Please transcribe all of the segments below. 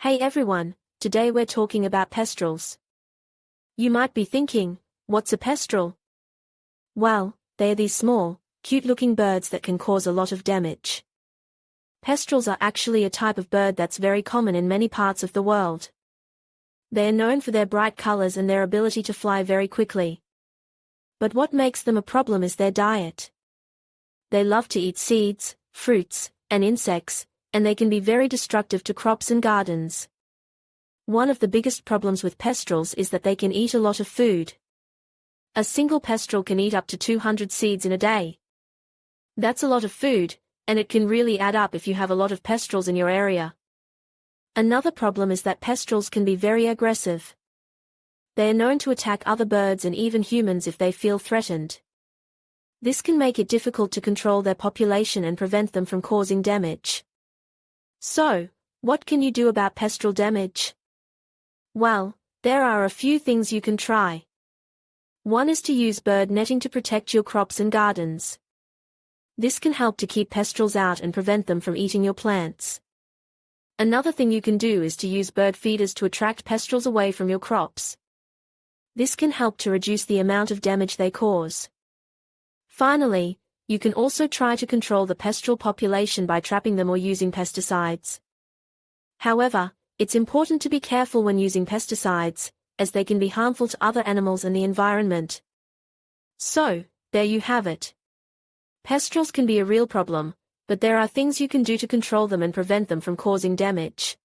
Hey everyone, today we're talking about pestrels. You might be thinking, what's a pestrel? Well, they are these small, cute-looking birds that can cause a lot of damage. Pestrels are actually a type of bird that's very common in many parts of the world. They are known for their bright colors and their ability to fly very quickly. But what makes them a problem is their diet. They love to eat seeds, fruits, and insects, and they can be very destructive to crops and gardens. One of the biggest problems with pestrels is that they can eat a lot of food. A single pestrel can eat up to 200 seeds in a day. That's a lot of food, and it can really add up if you have a lot of pestrels in your area. Another problem is that pestrels can be very aggressive. They are known to attack other birds and even humans if they feel threatened. This can make it difficult to control their population and prevent them from causing damage. So, what can you do about pestrel damage? Well, there are a few things you can try. One is to use bird netting to protect your crops and gardens. This can help to keep pestrels out and prevent them from eating your plants. Another thing you can do is to use bird feeders to attract pestrels away from your crops. This can help to reduce the amount of damage they cause. Finally, you can also try to control the pestrel population by trapping them or using pesticides. However, it's important to be careful when using pesticides, as they can be harmful to other animals and the environment. So, there you have it. Pestrels can be a real problem, but there are things you can do to control them and prevent them from causing damage.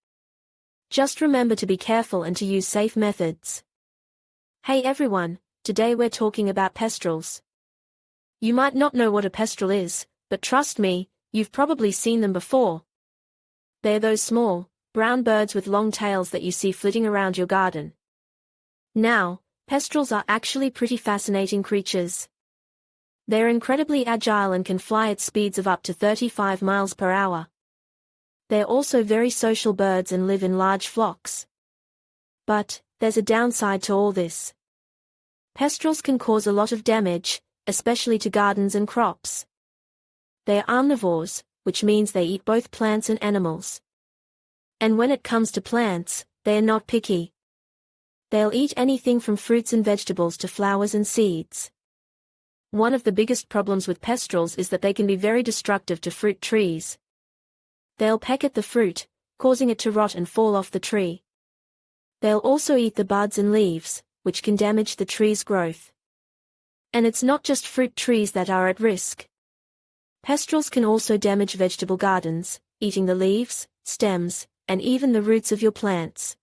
Just remember to be careful and to use safe methods. Hey everyone, today we're talking about pestrels. You might not know what a pestrel is, but trust me, you've probably seen them before. They're those small, brown birds with long tails that you see flitting around your garden. Now, pestrels are actually pretty fascinating creatures. They're incredibly agile and can fly at speeds of up to 35 miles per hour. They're also very social birds and live in large flocks. But, there's a downside to all this. Pestrels can cause a lot of damage, especially to gardens and crops. They are omnivores, which means they eat both plants and animals. And when it comes to plants, they are not picky. They'll eat anything from fruits and vegetables to flowers and seeds. One of the biggest problems with pestrels is that they can be very destructive to fruit trees. They'll peck at the fruit, causing it to rot and fall off the tree. They'll also eat the buds and leaves, which can damage the tree's growth. And it's not just fruit trees that are at risk. Pestrels can also damage vegetable gardens, eating the leaves, stems, and even the roots of your plants.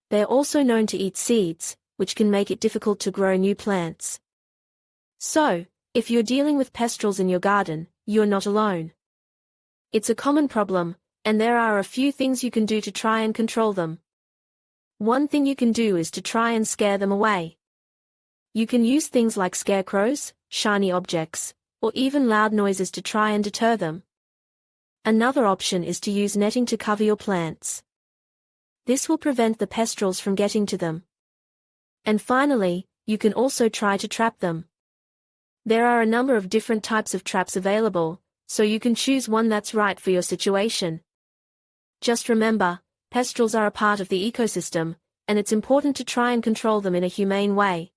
They're also known to eat seeds, which can make it difficult to grow new plants. So, if you're dealing with pestrels in your garden, you're not alone. It's a common problem, and there are a few things you can do to try and control them. One thing you can do is to try and scare them away. You can use things like scarecrows, shiny objects, or even loud noises to try and deter them. Another option is to use netting to cover your plants. This will prevent the pestrels from getting to them. And finally, you can also try to trap them. There are a number of different types of traps available, so you can choose one that's right for your situation. Just remember, pestrels are a part of the ecosystem, and it's important to try and control them in a humane way.